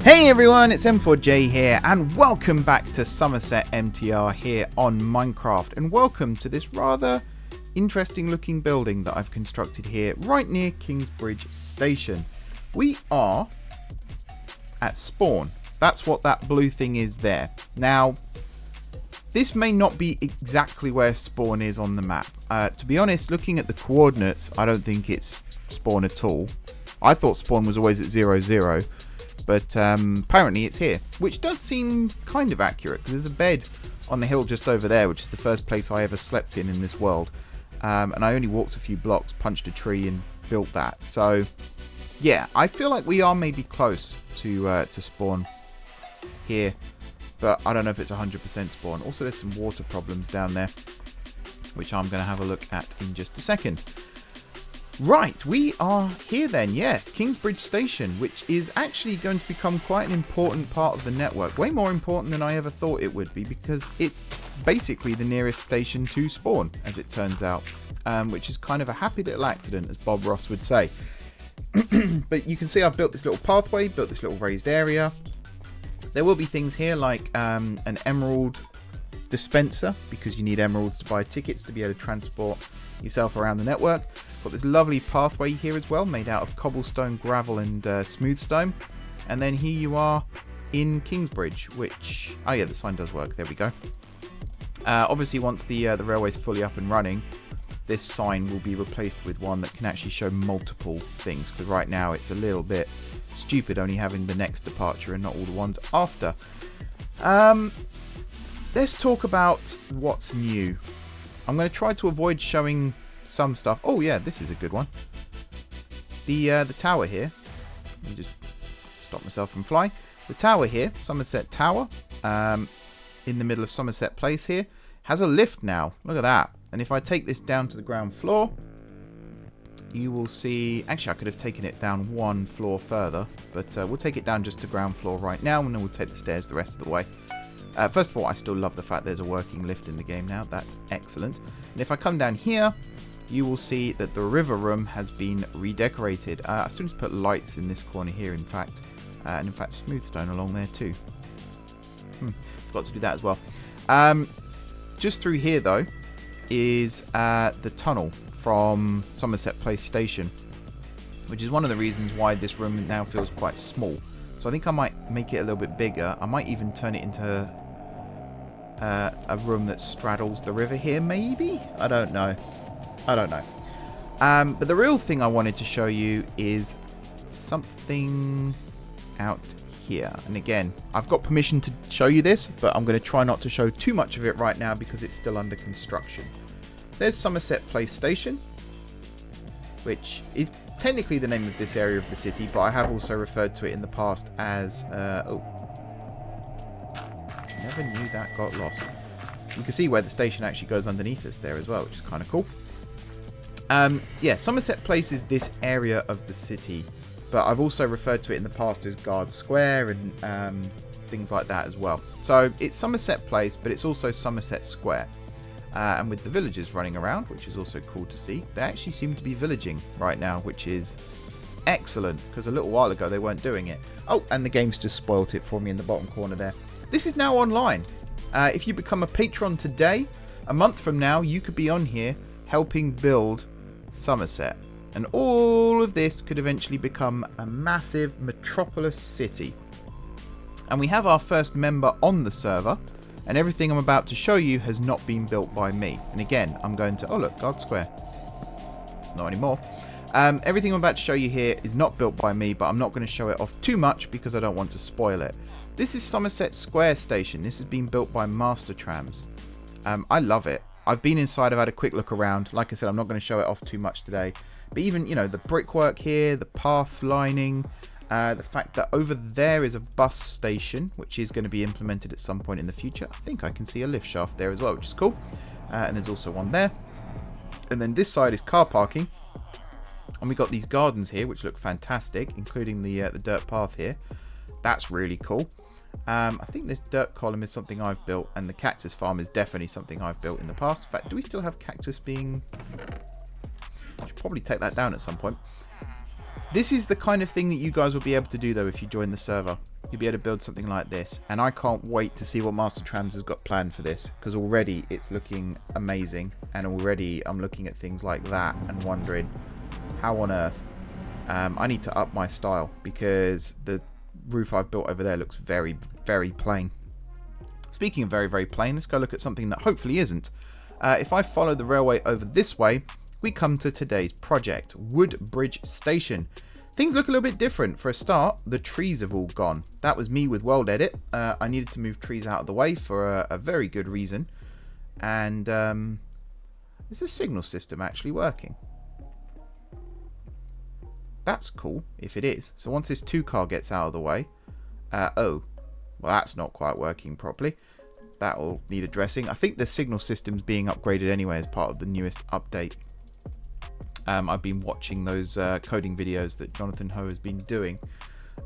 Hey everyone, it's M4J here, and welcome back to Summerset MTR here on Minecraft, and welcome to this rather interesting looking building that I've constructed here right near Kingsbridge Station. We are at spawn. That's what that blue thing is there. Now, this may not be exactly where spawn is on the map. To be honest, looking at the coordinates, I don't think it's spawn at all. I thought spawn was always at 0, 0. But apparently it's here, which does seem kind of accurate because there's a bed on the hill just over there, which is the first place I ever slept in this world. And I only walked a few blocks, punched a tree and built that. So yeah, I feel like we are maybe close to spawn here, but I don't know if it's 100% spawn. Also, there's some water problems down there, which I'm going to have a look at in just a second. Right, we are here then, yeah, Kingsbridge Station, which is actually going to become quite an important part of the network. Way more important than I ever thought it would be, because it's basically the nearest station to spawn, as it turns out, which is kind of a happy little accident, as Bob Ross would say. But you can see I've built this little pathway, built this little raised area. There will be things here like an emerald dispenser, because you need emeralds to buy tickets to be able to transport yourself around the network. Got this lovely pathway here as well, made out of cobblestone, gravel and smooth stone. And then here you are in Kingsbridge, which, oh yeah, the sign does work, there we go. Obviously once the railway's fully up and running, this sign will be replaced with one that can actually show multiple things, because right now it's a little bit stupid only having the next departure and not all the ones after. Let's talk about what's new. I'm going to try to avoid showing some stuff. Oh yeah, this is a good one. The tower here. Let me just stop myself from flying. The tower here, Summerset Tower, in the middle of Summerset Place here, has a lift now. Look at that. And if I take this down to the ground floor, you will see... Actually, I could have taken it down one floor further, but we'll take it down just to ground floor right now, and then we'll take the stairs the rest of the way. First of all, I still love the fact there's a working lift in the game now. That's excellent. And if I come down here, you will see that the river room has been redecorated. I still need to put lights in this corner here, in fact. And in fact, smooth stone along there too. Forgot to do that as well. Just through here, though, is the tunnel from Summerset Place Station, which is one of the reasons why this room now feels quite small. So I think I might make it a little bit bigger. I might even turn it into a room that straddles the river here, maybe? I don't know. But the real thing I wanted to show you is something out here. And again, I've got permission to show you this, but I'm going to try not to show too much of it right now because it's still under construction. There's Summerset Place Station, which is technically the name of this area of the city, but I have also referred to it in the past as... Never knew that got lost. You can see where the station actually goes underneath us there as well, which is kind of cool. Yeah, Summerset Place is this area of the city, but I've also referred to it in the past as Guard Square and things like that as well. So it's Summerset Place, but it's also Summerset Square. And with the villagers running around, which is also cool to see. They actually seem to be villaging right now, which is excellent, because a little while ago they weren't doing it. Oh, and the game's just spoilt it for me in the bottom corner there. This is now online. If you become a patron today, a month from now, you could be on here helping build Summerset. And all of this could eventually become a massive metropolis city. And we have our first member on the server. And everything I'm about to show you has not been built by me. And again, I'm going to... Oh, look, Guard Square. It's not anymore. Everything I'm about to show you here is not built by me, but I'm not going to show it off too much because I don't want to spoil it. This is Summerset Square Station. This has been built by Master Trams. I love it. I've been inside. I've had a quick look around. Like I said, I'm not going to show it off too much today. But even, you know, the brickwork here, the path lining... the fact that over there is a bus station, which is going to be implemented at some point in the future. I think I can see a lift shaft there as well, which is cool. And there's also one there. And then this side is car parking. And we've got these gardens here, which look fantastic, including the dirt path here. That's really cool. I think this dirt column is something I've built, and the cactus farm is definitely something I've built in the past. In fact, do we still have cactus being... I should probably take that down at some point. This is the kind of thing that you guys will be able to do, though, if you join the server. you'll be able to build something like this. And I can't wait to see what Master Trans has got planned for this, because already it's looking amazing. And already I'm looking at things like that and wondering, how on earth? I need to up my style, because the roof I've built over there looks very, very plain. Speaking of very, very plain, let's go look at something that hopefully isn't. If I follow the railway over this way, we come to today's project, Woodbridge Station. Things look a little bit different. For a start, the trees have all gone. That was me with World Edit. I needed to move trees out of the way for a very good reason. And is the signal system actually working? That's cool, if it is. So once this 2-car gets out of the way... oh, well, that's not quite working properly. That'll need addressing. I think the signal system's being upgraded anyway as part of the newest update. I've been watching those coding videos that Jonathan Ho has been doing.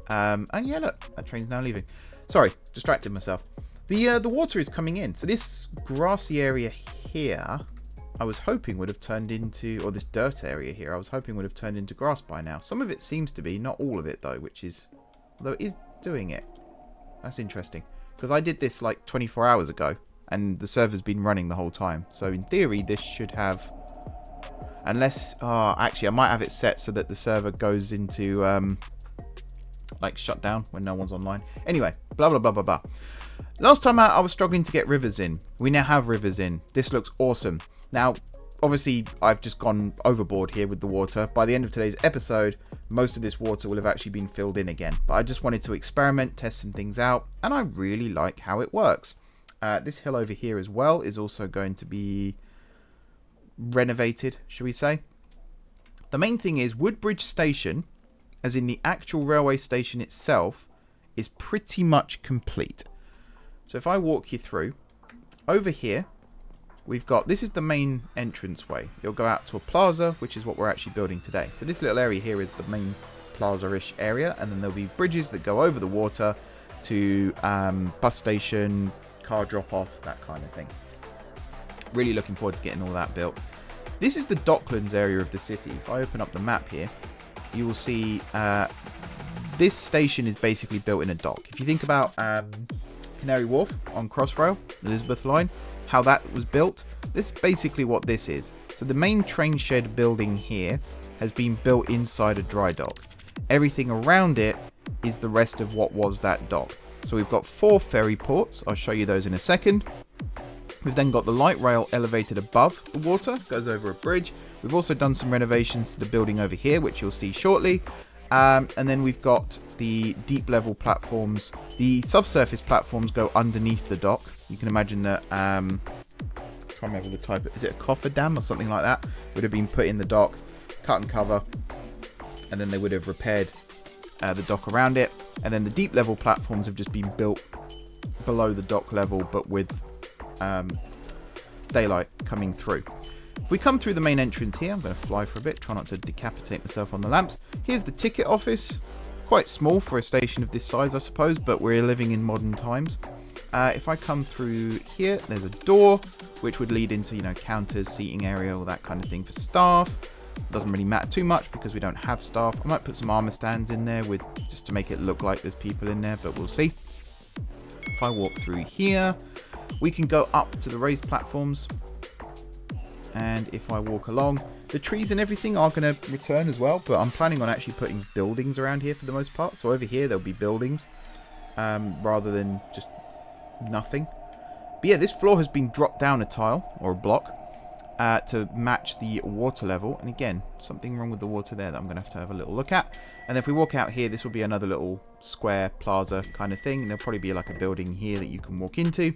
And yeah, look, that train's now leaving. Sorry, distracted myself. The water is coming in. So this grassy area here, I was hoping would have turned into, or this dirt area here, I was hoping would have turned into grass by now. Some of it seems to be, not all of it though, which is, although it is doing it. That's interesting. Because I did this like 24 hours ago, and the server's been running the whole time. So in theory, this should have... Unless, actually, I might have it set so that the server goes into, like, shut down when no one's online. Anyway, blah, blah, blah, blah, blah. Last time out, I was struggling to get rivers in. We now have rivers in. This looks awesome. Now, obviously, I've just gone overboard here with the water. By the end of today's episode, most of this water will have actually been filled in again. But I just wanted to experiment, test some things out, and I really like how it works. This hill over here as well is also going to be... renovated, shall we say. The main thing is Woodbridge Station, as in the actual railway station itself, is pretty much complete. So if I walk you through, over here we've got, this is the main entranceway. You'll go out to a plaza, which is what we're actually building today. So this little area here is the main plaza-ish area, and then there'll be bridges that go over the water to bus station, car drop-off, that kind of thing. Really looking forward to getting all that built. This is the Docklands area of the city. If I open up the map here, you will see this station is basically built in a dock. If you think about Canary Wharf on Crossrail, Elizabeth Line, how that was built, this is basically what this is. So the main train shed building here has been built inside a dry dock. Everything around it is the rest of what was that dock. So we've got 4 ferry ports. I'll show you those in a second. We've then got the light rail elevated above the water, goes over a bridge. We've also done some renovations to the building over here, which you'll see shortly. And then we've got the deep level platforms. The subsurface platforms go underneath the dock. You can imagine that, try and remember the type, is it a cofferdam or something like that? Would have been put in the dock, cut and cover, and then they would have repaired the dock around it. And then the deep level platforms have just been built below the dock level, but with daylight coming through. If we come through the main entrance here, I'm going to fly for a bit, try not to decapitate myself on the lamps. Here's the ticket office. Quite small for a station of this size, I suppose, but we're living in modern times. If I come through here, there's a door which would lead into, you know, counters, seating area, all that kind of thing for staff. Doesn't really matter too much because we don't have staff. I might put some armor stands in there with just to make it look like there's people in there, but we'll see. If I walk through here, we can go up to the raised platforms. And if I walk along, the trees and everything are going to return as well, but I'm planning on actually putting buildings around here for the most part. So over here there'll be buildings rather than just nothing. But yeah, this floor has been dropped down a tile or a block to match the water level. And again, something wrong with the water there that I'm going to have a little look at. And if we walk out here, this will be another little square plaza kind of thing. There'll probably be like a building here that you can walk into.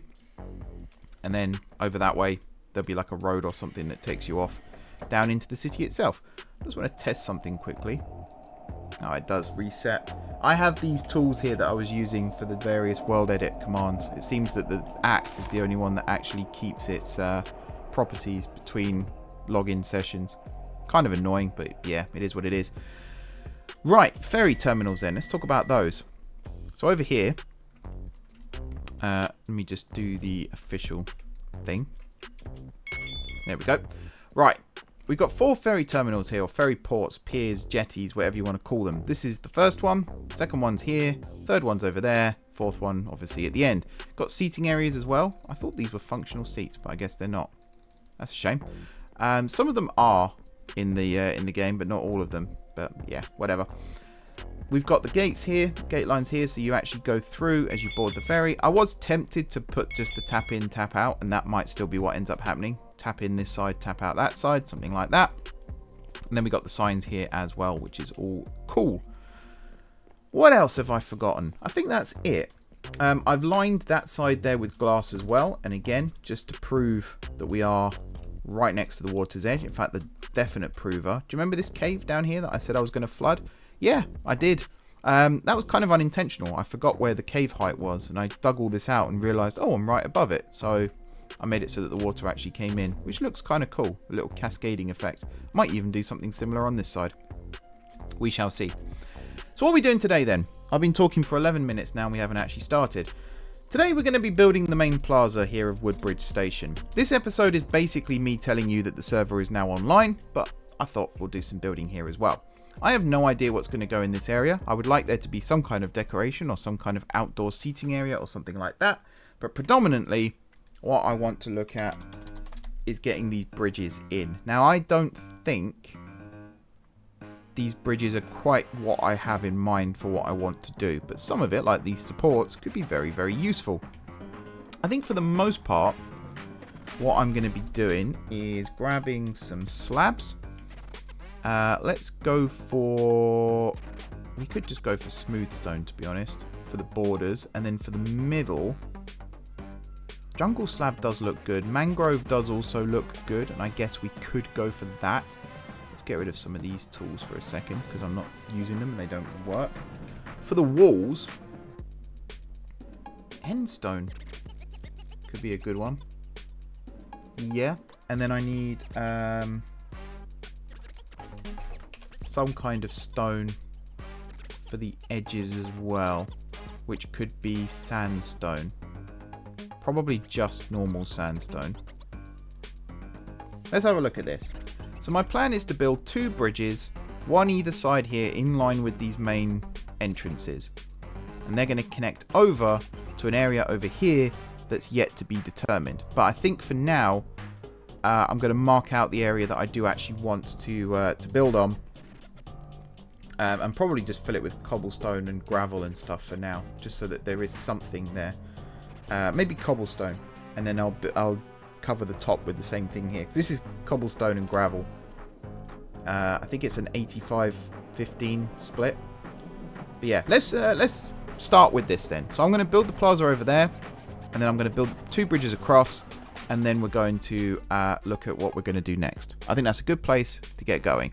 And then over that way, there'll be like a road or something that takes you off down into the city itself. I just want to test something quickly. Oh, it does reset. I have these tools here that I was using for the various world edit commands. It seems that the axe is the only one that actually keeps its properties between login sessions. Kind of annoying, but yeah, it is what it is. Right, ferry terminals then. Let's talk about those. So over here, let me just do the official thing. There we go. Right, we've got 4 ferry terminals here, or ferry ports, piers, jetties, whatever you want to call them. This is the first one, second one's here, third one's over there, fourth one obviously at the end. Got seating areas as well. I thought these were functional seats, but I guess they're not. That's a shame. Some of them are in the game, but not all of them. But yeah, whatever. We've got the gates here, gate lines here, so you actually go through as you board the ferry. I was tempted to put just the tap in, tap out, and that might still be what ends up happening. Tap in this side, tap out that side, something like that. And then we got the signs here as well, which is all cool. What else have I forgotten? I think that's it. I've lined that side there with glass as well, and again, just to prove that we are right next to the water's edge. In fact, the definite prover. Do you remember this cave down here that I said I was going to flood? Yeah, I did. That was kind of unintentional. I forgot where the cave height was, and I dug all this out and realized, oh, I'm right above it. So I made it so that the water actually came in, which looks kind of cool. A little cascading effect. Might even do something similar on this side. We shall see. So what are we doing today then? I've been talking for 11 minutes now and we haven't actually started. Today we're going to be building the main plaza here of Woodbridge Station. This episode is basically me telling you that the server is now online, but I thought we'll do some building here as well. I have no idea what's going to go in this area. I would like there to be some kind of decoration or some kind of outdoor seating area or something like that. But predominantly, what I want to look at is getting these bridges in. Now, I don't think these bridges are quite what I have in mind for what I want to do. But some of it, like these supports, could be very, very useful. I think for the most part, what I'm going to be doing is grabbing some slabs. Let's go for... We could just go for smooth stone, to be honest, for the borders. And then for the middle, jungle slab does look good. Mangrove does also look good, and I guess we could go for that. Let's get rid of some of these tools for a second, because I'm not using them and they don't work. For the walls, endstone could be a good one. Yeah, and then I need... some kind of stone for the edges as well, which could be sandstone. Probably just normal sandstone. Let's have a look at this. So my plan is to build 2 bridges, one either side here in line with these main entrances. And they're going to connect over to an area over here that's yet to be determined. But I think for now, I'm going to mark out the area that I do actually want to build on. And probably just fill it with cobblestone and gravel and stuff for now, just so that there is something there. Maybe cobblestone, and then I'll cover the top with the same thing here. This is cobblestone and gravel. I think it's an 85-15 split. But yeah, let's start with this then. So I'm going to build the plaza over there, and then I'm going to build 2 bridges across, and then we're going to look at what we're going to do next. I think that's a good place to get going.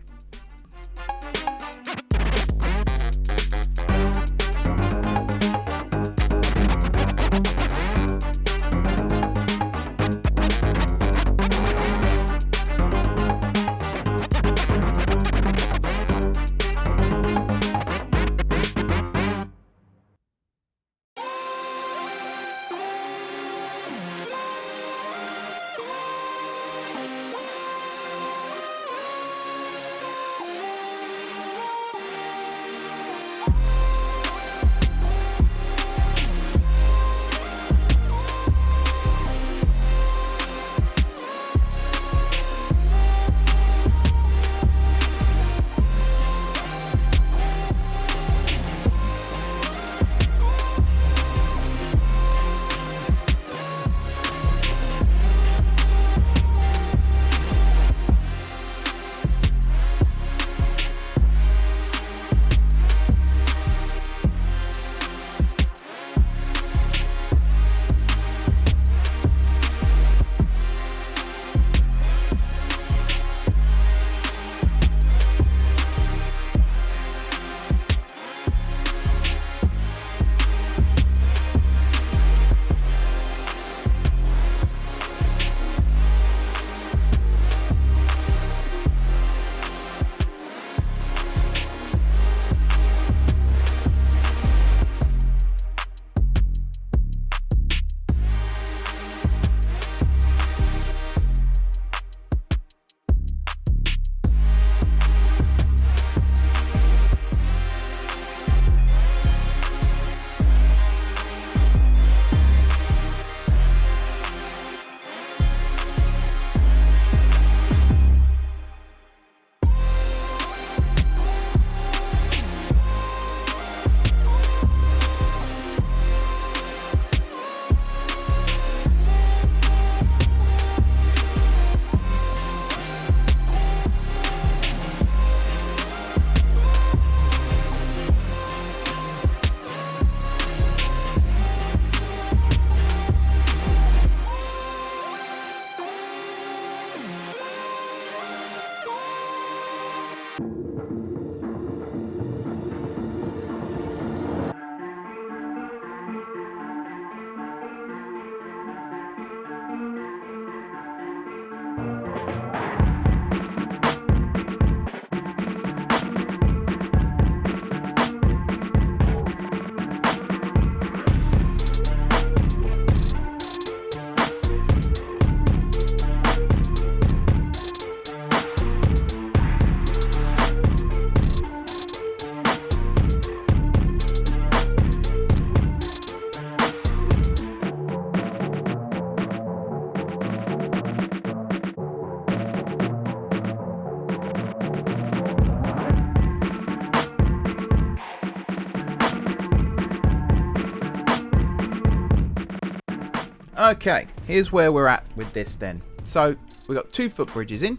Okay, here's where we're at with this then. So we've got 2 footbridges in,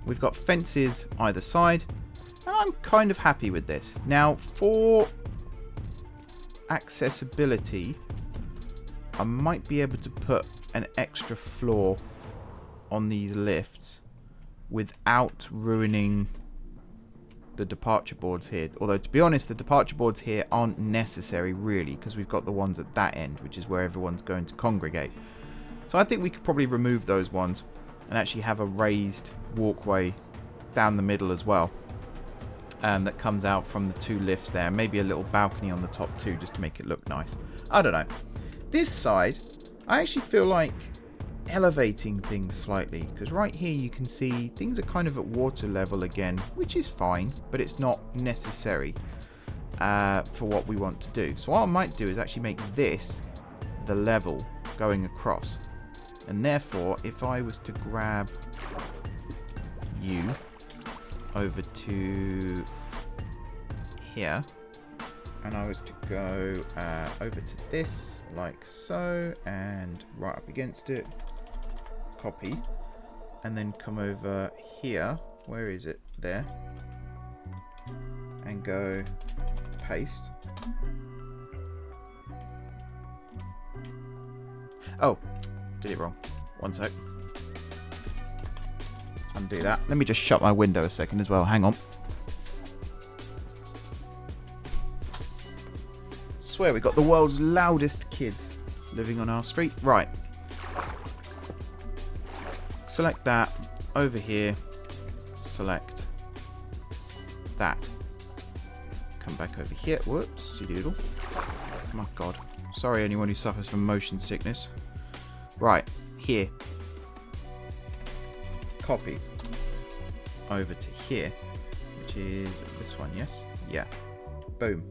we've got fences either side, and I'm kind of happy with this. Now for accessibility, I might be able to put an extra floor on these lifts without ruining the departure boards here. Although, to be honest, the departure boards here aren't necessary really, because we've got the ones at that end, which is where everyone's going to congregate. So I think we could probably remove those ones and actually have a raised walkway down the middle as well, that comes out from the 2 lifts there. Maybe a little balcony on the top too, just to make it look nice. I don't know. This side, I actually feel like elevating things slightly, because right here you can see things are kind of at water level again, which is fine, but it's not necessary for what we want to do. So what I might do is actually make this the level going across, and therefore if I was to grab you over to here, and I was to go over to this like so, and right up against it, copy, and then come over here, where is it, there, and go paste. Oh, did it wrong. One sec. Undo that. Let me just shut my window a second as well. Hang on. Swear we got the world's loudest kids living on our street. Right. Select that. Over here. Select that. Come back over here. Whoopsie doodle. My God. Sorry anyone who suffers from motion sickness. Right. Here. Copy. Over to here. Which is this one, yes? Yeah. Boom.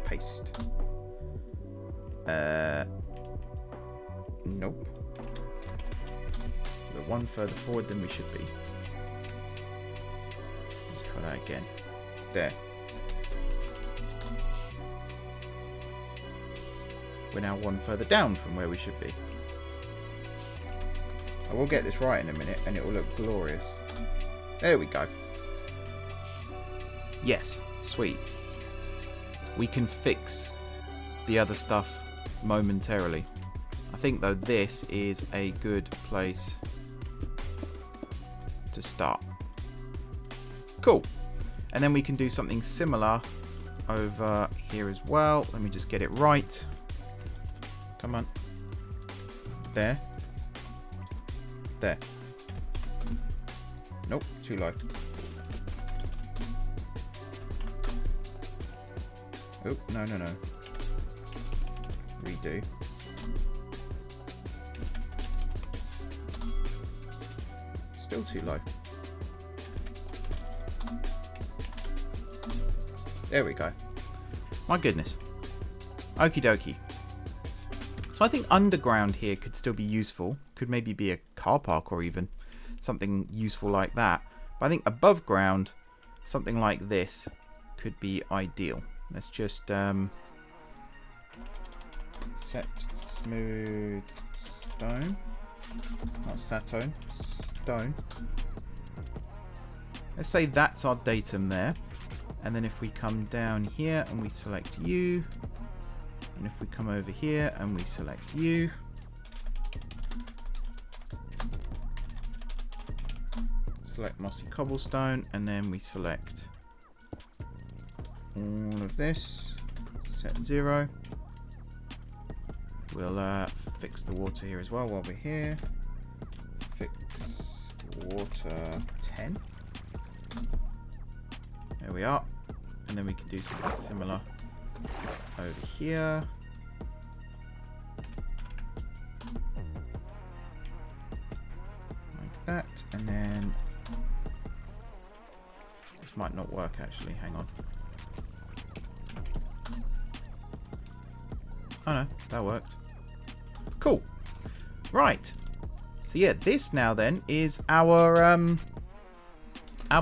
Paste. Nope. We're one further forward than we should be. Let's try that again. There. We're now one further down from where we should be. I will get this right in a minute and it will look glorious. There we go. Yes, sweet. We can fix the other stuff momentarily. I think though this is a good place to start. Cool. And then we can do something similar over here as well. Let me just get it right. Come on. There. There. Nope, too low. Oh, no. Redo. Still too low. There we go. My goodness. Okie dokie. So I think underground here could still be useful. Could maybe be a car park or even something useful like that. But I think above ground, something like this could be ideal. Let's just set smooth stone. Not satone, stone. Let's say that's our datum there. And then if we come down here and we select you, and if we come over here and we select you, select mossy cobblestone, and then we select all of this, set 0. We'll fix the water here as well while we're here. Fix water 10. There we are. And then we can do something similar over here. Like that. And then this might not work actually. Hang on. Oh no, that worked. Cool. Right. So yeah, this now then is our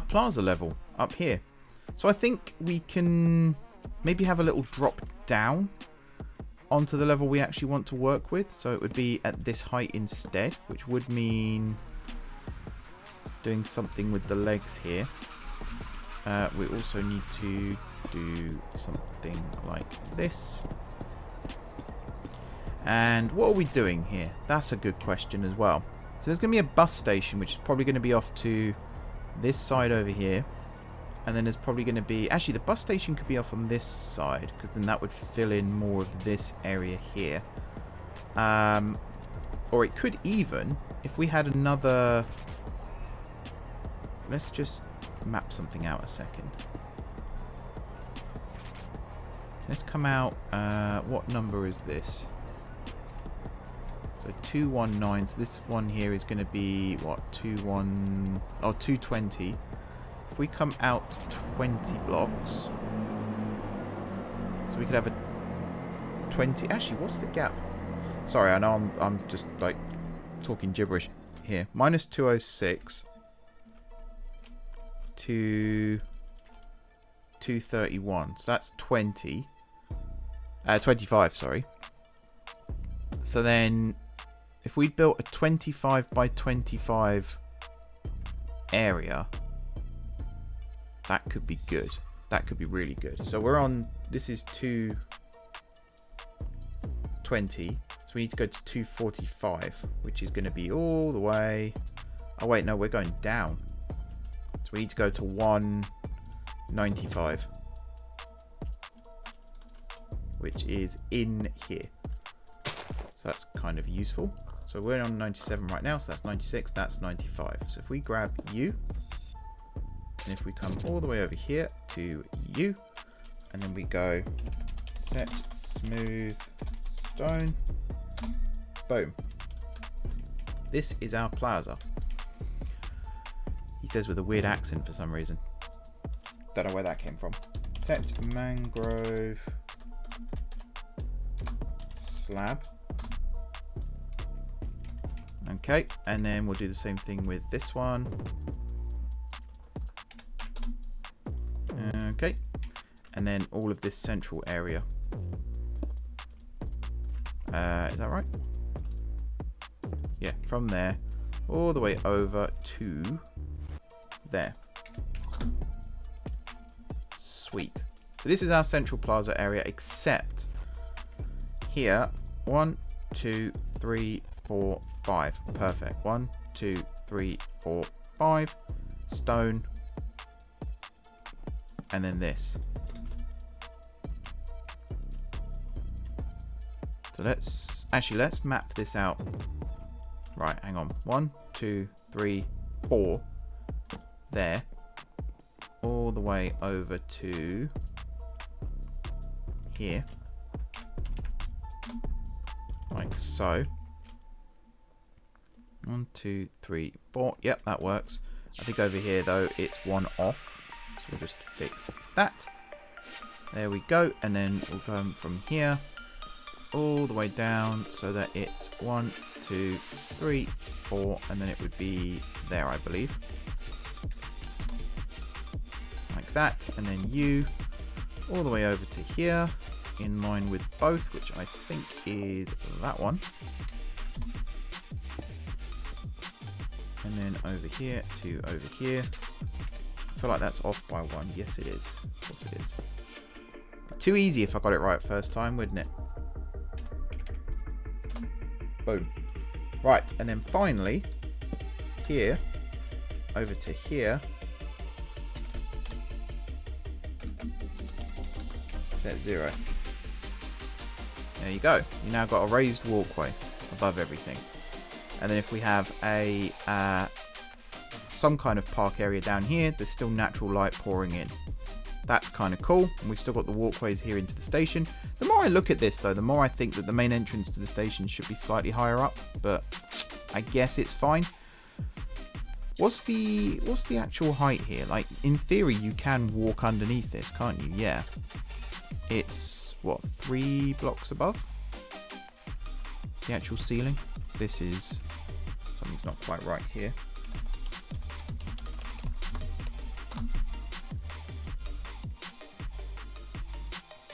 plaza level up here. So I think we can maybe have a little drop down onto the level we actually want to work with. So it would be at this height instead, which would mean doing something with the legs here. We also need to do something like this. And what are we doing here? That's a good question as well. So there's going to be a bus station, which is probably going to be off to this side over here. And then there's probably going to be... Actually, the bus station could be off on this side, because then that would fill in more of this area here. Or it could even, if we had another... Let's just map something out a second. Let's come out... what number is this? So 219. So this one here is going to be, what, 220. If we come out 20 blocks, so we could have a 20. Actually, what's the gap? Sorry, I know I'm just like talking gibberish here. Minus 206 to 231. So that's 20. 25, sorry. So then, if we built a 25 by 25 area, that could be good. That could be really good. So we're on, this is 220. So we need to go to 245, which is going to be all the way. Oh wait, no, we're going down. So we need to go to 195, which is in here. So that's kind of useful. So we're on 97 right now, so that's 96, that's 95. So if we grab you, and if we come all the way over here to you, and then we go set smooth stone, boom. This is our plaza. He says with a weird accent for some reason. Don't know where that came from. Set mangrove slab. Okay, and then we'll do the same thing with this one. Okay, and then all of this central area. Is that right? Yeah, from there all the way over to there. Sweet. So this is our central plaza area, except here 1, 2, 3, 4, 5. Perfect. 1, 2, 3, 4, 5. Stone. And then this. So let's map this out. Right, hang on. 1, 2, 3, 4. There. All the way over to here. Like so. 1, 2, 3, 4. Yep, that works. I think over here though it's one off. So we'll just fix that. There we go. And then we'll come from here all the way down so that it's 1, 2, 3, 4, and then it would be there, I believe. Like that. And then you all the way over to here in line with both, which I think is that one. And then over here to over here. I feel like that's off by 1. Yes, it is. Of course it is. Too easy if I got it right first time, wouldn't it? Boom. Right, and then finally, here, over to here. Set 0. There you go. You now got a raised walkway above everything. And then if we have a some kind of park area down here, there's still natural light pouring in. That's kind of cool. And we've still got the walkways here into the station. The more I look at this, though, the more I think that the main entrance to the station should be slightly higher up. But I guess it's fine. What's the actual height here? Like, in theory, you can walk underneath this, can't you? Yeah. It's, what, 3 blocks above the actual ceiling? This is... something's not quite right here.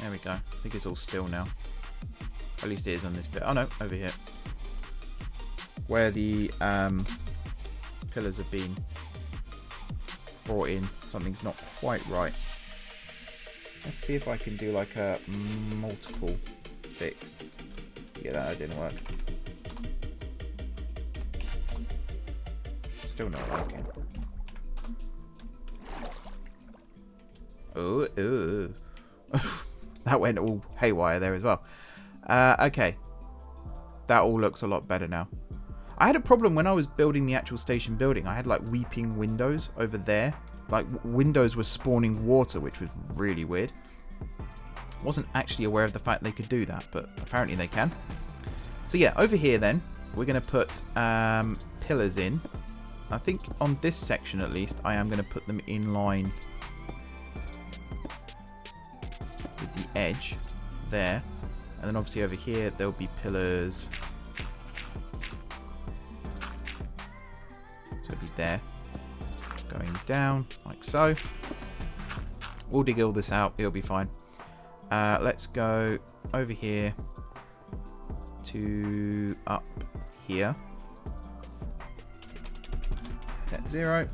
There we go. I think it's all still now. At least it is on this bit. Oh no, over here. Where the pillars have been brought in, something's not quite right. Let's see if I can do like a multiple fix. Yeah, that didn't work. Still not working. Oh. That went all haywire there as well. Okay. That all looks a lot better now. I had a problem when I was building the actual station building. I had like weeping windows over there. Like windows were spawning water, which was really weird. Wasn't actually aware of the fact they could do that, but apparently they can. So yeah, over here then, we're going to put pillars in. I think on this section at least, I am going to put them in line with the edge there. And then obviously over here, there'll be pillars. So it'll be there. Going down like so. We'll dig all this out. It'll be fine. Let's go over here to up here. Set 0.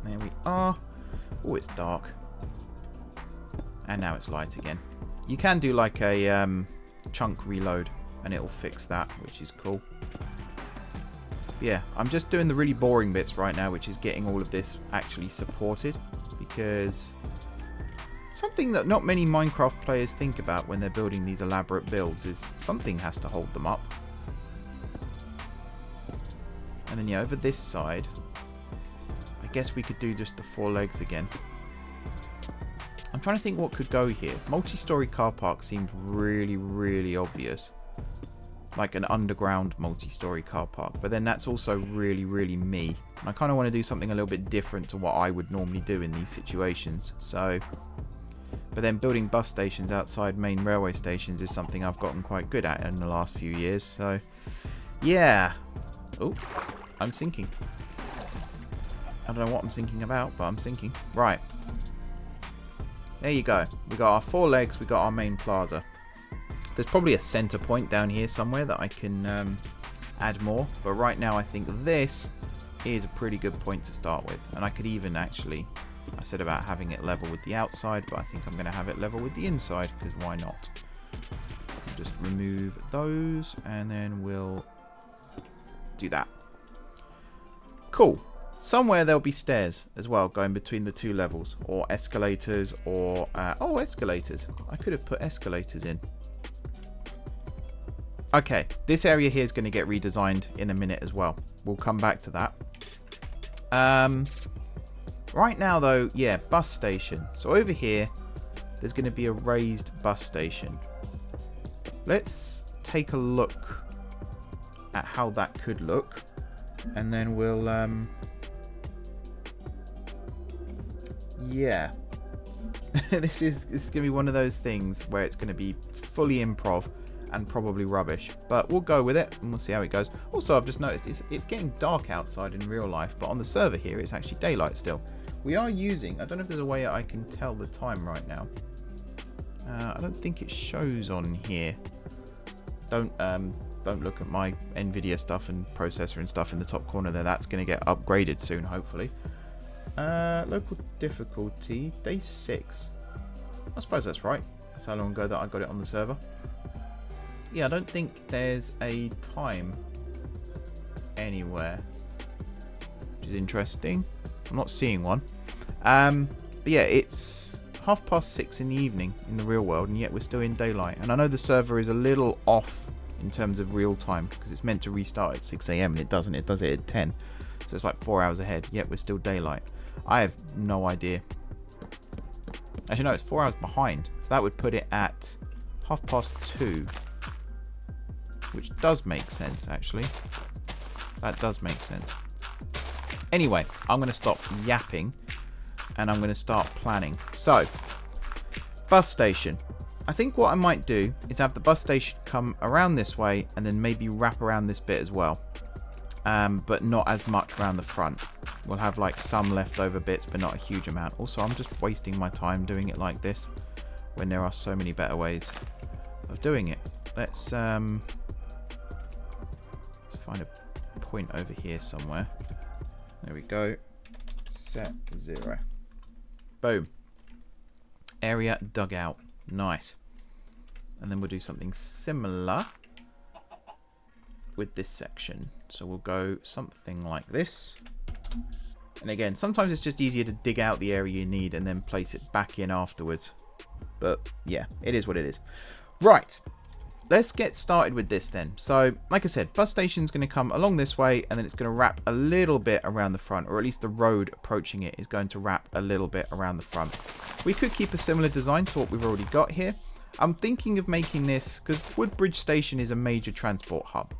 There we are. Oh, it's dark. And now it's light again. You can do like a chunk reload and it'll fix that, which is cool. Yeah, I'm just doing the really boring bits right now, which is getting all of this actually supported, because something that not many Minecraft players think about when they're building these elaborate builds is something has to hold them up. And then yeah, over this side, I guess we could do just the 4 legs again. I'm trying to think what could go here. Multi-story car park seems really, really obvious. Like an underground multi-story car park. But then that's also really, really me. And I kind of want to do something a little bit different to what I would normally do in these situations. So, but then building bus stations outside main railway stations is something I've gotten quite good at in the last few years. So, yeah. Oh, I'm sinking. I don't know what I'm thinking about, but I'm sinking. Right. There you go. We got our 4 legs. We got our main plaza. There's probably a center point down here somewhere that I can add more. But right now I think this is a pretty good point to start with. And I could even actually, I said about having it level with the outside, but I think I'm going to have it level with the inside, because why not? Just remove those and then we'll do that. Cool. Somewhere there'll be stairs as well going between the 2 levels, or escalators, or oh, escalators. I could have put escalators in. Okay, this area here is going to get redesigned in a minute as well. We'll come back to that. Right now though, yeah, bus station. So over here, there's going to be a raised bus station. Let's take a look at how that could look, and then we'll yeah. this is going to be one of those things where it's going to be fully improv and probably rubbish, but we'll go with it and we'll see how it goes. Also, I've just noticed it's getting dark outside in real life, but on the server here it's actually daylight still. We are using, I don't know if there's a way I can tell the time right now. I don't think it shows on here. Don't look at my NVIDIA stuff and processor and stuff in the top corner there. That's going to get upgraded soon, hopefully. Local difficulty, day 6. I suppose that's right. That's how long ago that I got it on the server. Yeah, I don't think there's a time anywhere, which is interesting. I'm not seeing one. But yeah, it's 6:30 in the evening in the real world, and yet we're still in daylight. And I know the server is a little off in terms of real time, because it's meant to restart at 6 a.m. and it doesn't. It does it at 10. So it's like 4 hours ahead, yet we're still daylight. I have no idea. Actually, no, it's 4 hours behind. So that would put it at 2:30. Which does make sense, actually. That does make sense. Anyway, I'm going to stop yapping. And I'm going to start planning. So, bus station. I think what I might do is have the bus station come around this way. And then maybe wrap around this bit as well. But not as much around the front. We'll have like some leftover bits, but not a huge amount. Also, I'm just wasting my time doing it like this, when there are so many better ways of doing it. Let's find a point over here somewhere. There we go. Set 0. Boom. Area dugout. Nice. And then we'll do something similar with this section. So we'll go something like this. And again, sometimes it's just easier to dig out the area you need and then place it back in afterwards. But yeah, it is what it is. Right. Let's get started with this then. So, like I said, bus station's going to come along this way, and then it's going to wrap a little bit around the front, or at least the road approaching it is going to wrap a little bit around the front. We could keep a similar design to what we've already got here. I'm thinking of making this, because Woodbridge Station is a major transport hub.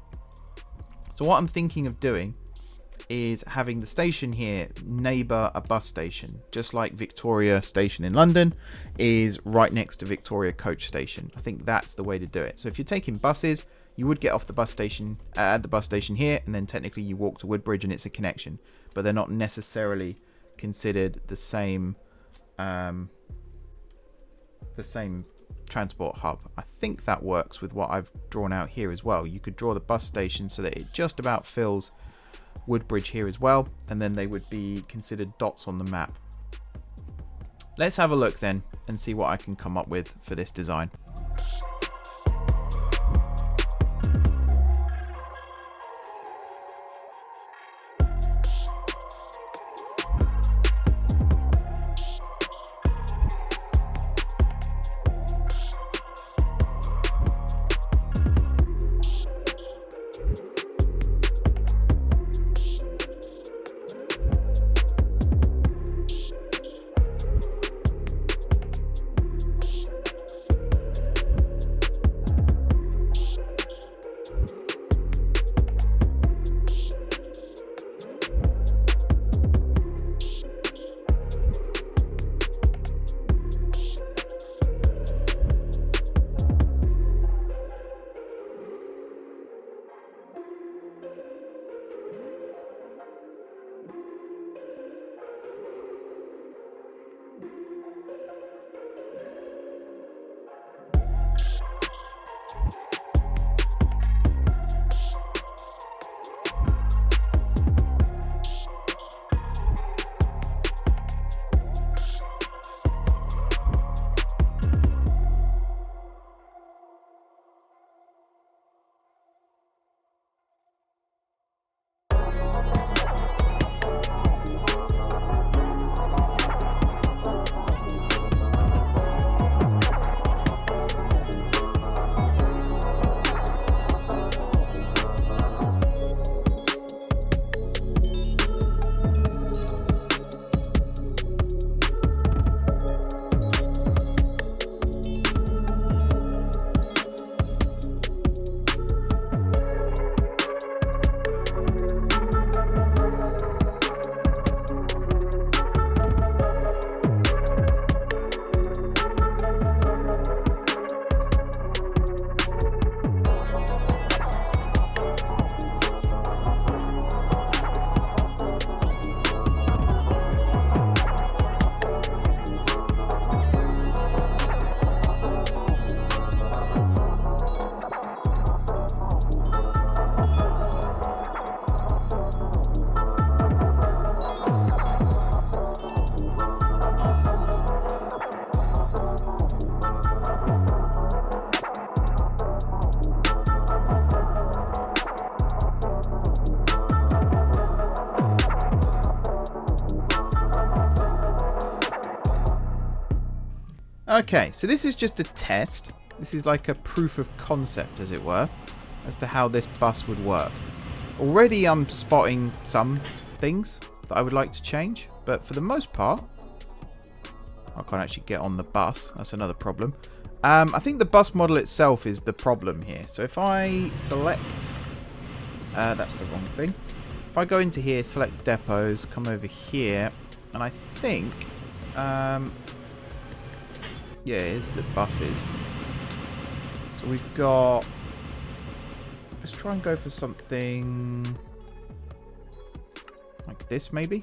So what I'm thinking of doing is having the station here neighbour a bus station, just like Victoria Station in London is right next to Victoria Coach Station. I think that's the way to do it. So if you're taking buses, you would get off the bus station at the bus station here, and then technically you walk to Woodbridge and it's a connection, but they're not necessarily considered the same transport hub. I think that works with what I've drawn out here as well. You could draw the bus station so that it just about fills Woodbridge here as well, and then they would be considered dots on the map. Let's have a look then and see what I can come up with for this design. Okay, so this is just a test. This is like a proof of concept, as it were, as to how this bus would work. Already I'm spotting some things that I would like to change, but for the most part, I can't actually get on the bus. That's another problem. I think the bus model itself is the problem here. So if I select... that's the wrong thing. If I go into here, select depots, come over here, and I think... yeah, here's the buses. So we've got... Let's try and go for something... like this, maybe?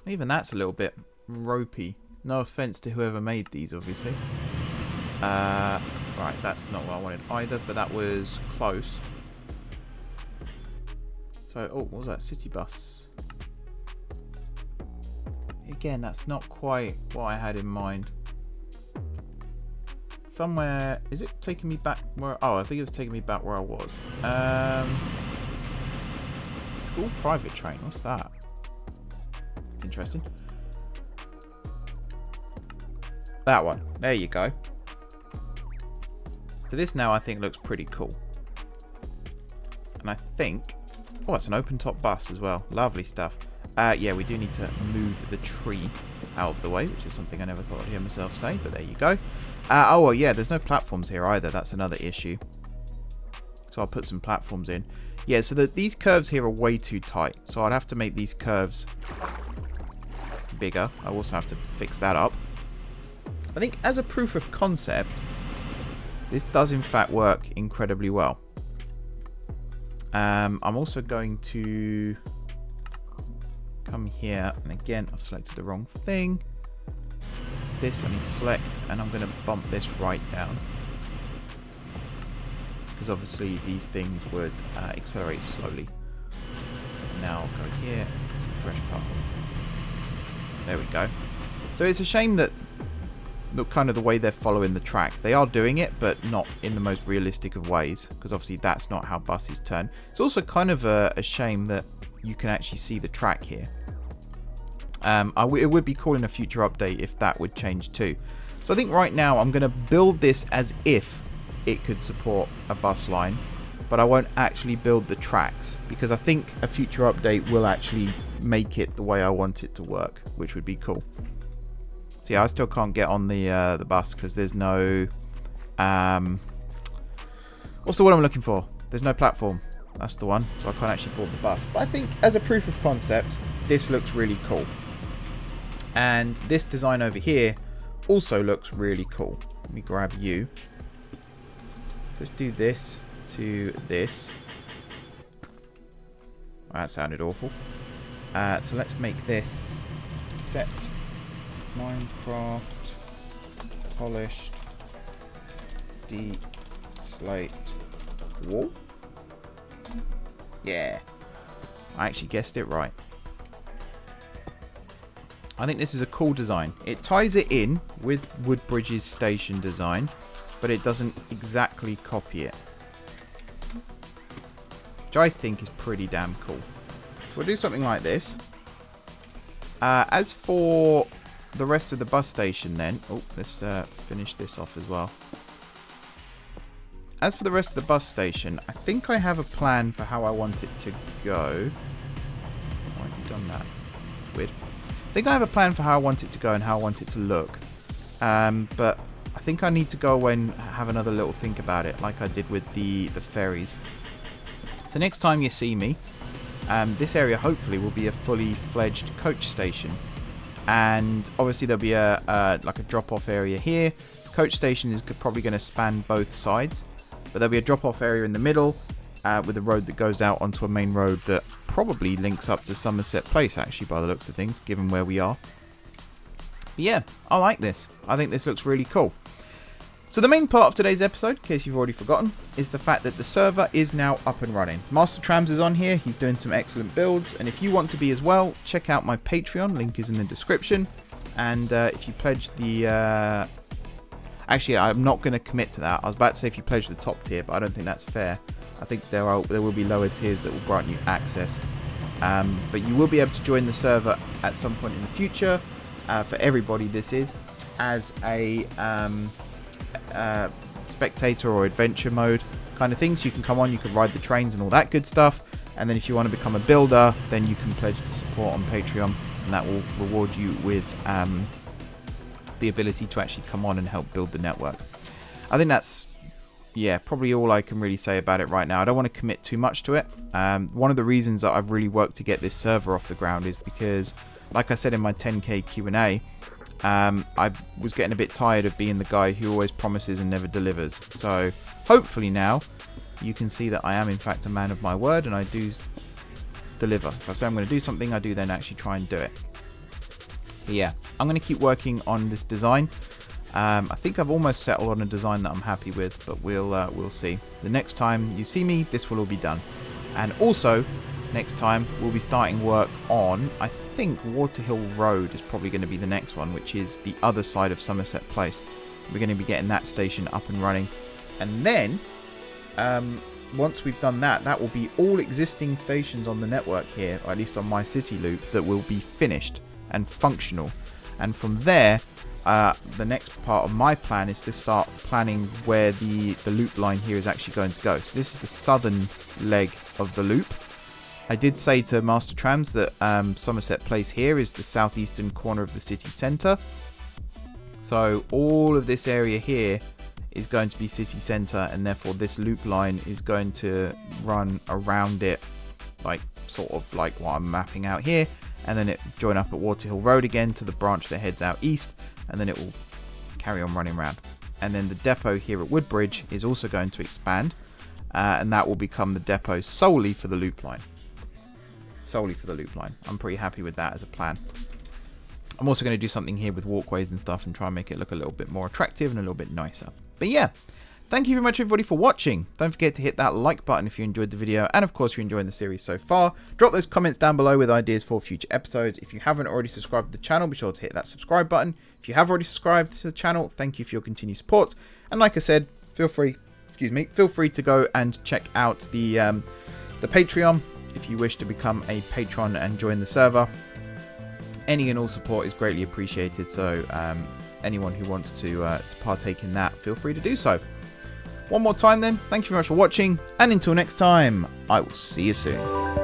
Even that's a little bit ropey. No offense to whoever made these, obviously. Right, that's not what I wanted either, but that was close. So, oh, what was that? City bus. Again, that's not quite what I had in mind. Somewhere... Is it taking me back where... Oh, I think it was taking me back where I was. School private train. What's that? Interesting. That one. There you go. So this now I think looks pretty cool. And I think... Oh, it's an open top bus as well. Lovely stuff. Yeah, we do need to move the tree out of the way, which is something I never thought I'd hear myself say, but there you go. Oh, well, yeah, there's no platforms here either. That's another issue. So I'll put some platforms in. Yeah, so these curves here are way too tight. So I'd have to make these curves bigger. I also have to fix that up. I think as a proof of concept, this does in fact work incredibly well. I'm also going to come here, and again, I've selected the wrong thing. It's this I need to select, and I'm going to bump this right down. Because obviously these things would accelerate slowly. Now I'll go here, fresh path. There we go. So it's a shame that kind of the way they're following the track. They are doing it, but not in the most realistic of ways, because obviously that's not how buses turn. It's also kind of a shame that you can actually see the track here. It would be cool in a future update if that would change too. So I think right now I'm going to build this as if it could support a bus line, but I won't actually build the tracks, because I think a future update will actually make it the way I want it to work, which would be cool. So yeah, I still can't get on the bus because there's no... what's the word I'm looking for? There's no platform. That's the one. So I can't actually board the bus. But I think as a proof of concept, this looks really cool. And this design over here also looks really cool. Let me grab you. So let's do this to this. Well, that sounded awful. So let's make this set Minecraft polished slate wall. Yeah, I actually guessed it right. I think this is a cool design. It ties it in with Woodbridge's station design, but it doesn't exactly copy it, which I think is pretty damn cool. So we'll do something like this. As for the rest of the bus station then... Oh, let's finish this off as well. As for the rest of the bus station, I think I have a plan for how I want it to go. Why have you done that? Weird. I think I have a plan for how I want it to go and how I want it to look. But I think I need to go away and have another little think about it, like I did with the ferries. So next time you see me, this area hopefully will be a fully fledged coach station. And obviously there'll be like a drop-off area here. The coach station is probably going to span both sides, but there'll be a drop-off area in the middle with a road that goes out onto a main road that probably links up to Summerset Place, actually, by the looks of things, given where we are. But yeah, I like this. I think this looks really cool. So the main part of today's episode, in case you've already forgotten, is the fact that the server is now up and running. Master Trams is on here. He's doing some excellent builds. And if you want to be as well, check out my Patreon. Link is in the description. And if you pledge the... Actually, I'm not going to commit to that. I was about to say if you pledge the top tier, but I don't think that's fair. I think there will be lower tiers that will grant you access. But you will be able to join the server at some point in the future. For everybody this is. as a spectator or adventure mode kind of thing. So you can come on, you can ride the trains and all that good stuff. And then if you want to become a builder, then you can pledge to support on Patreon, and that will reward you with the ability to actually come on and help build the network. I think that's, yeah, probably all I can really say about it right now. I don't want to commit too much to it. One of the reasons that I've really worked to get this server off the ground is because, like I said in my 10k Q&A, I was getting a bit tired of being the guy who always promises and never delivers. So hopefully now you can see that I am in fact a man of my word, and I do deliver. If I say I'm going to do something, I do then actually try and do it. But yeah, I'm going to keep working on this design. I think I've almost settled on a design that I'm happy with, but we'll see. The next time you see me, this will all be done. And also, next time we'll be starting work on, I think Waterhill Road is probably going to be the next one, which is the other side of Summerset Place. We're going to be getting that station up and running, and then once we've done that, that will be all existing stations on the network here, or at least on my city loop, that will be finished and functional. And from there, the next part of my plan is to start planning where the loop line here is actually going to go. So this is the southern leg of the loop. I did say to Master Trams that Summerset Place here is the southeastern corner of the city centre. So all of this area here is going to be city centre, and therefore this loop line is going to run around it, like sort of like what I'm mapping out here, and then it join up at Waterhill Road again to the branch that heads out east, and then it will carry on running around. And then the depot here at Woodbridge is also going to expand, and that will become the depot solely for the loop line. Solely for the loop line. I'm pretty happy with that as a plan. I'm also going to do something here with walkways and stuff and try and make it look a little bit more attractive and a little bit nicer. But yeah, thank you very much everybody for watching. Don't forget to hit that like button if you enjoyed the video, and of course if you're enjoying the series so far. Drop those comments down below with ideas for future episodes. If you haven't already subscribed to the channel, be sure to hit that subscribe button. If you have already subscribed to the channel, thank you for your continued support. And like I said, feel free to go and check out the Patreon if you wish to become a patron and join the server. Any and all support is greatly appreciated, so anyone who wants to partake in that, feel free to do so. One more time then, thank you very much for watching, and until next time, I will see you soon.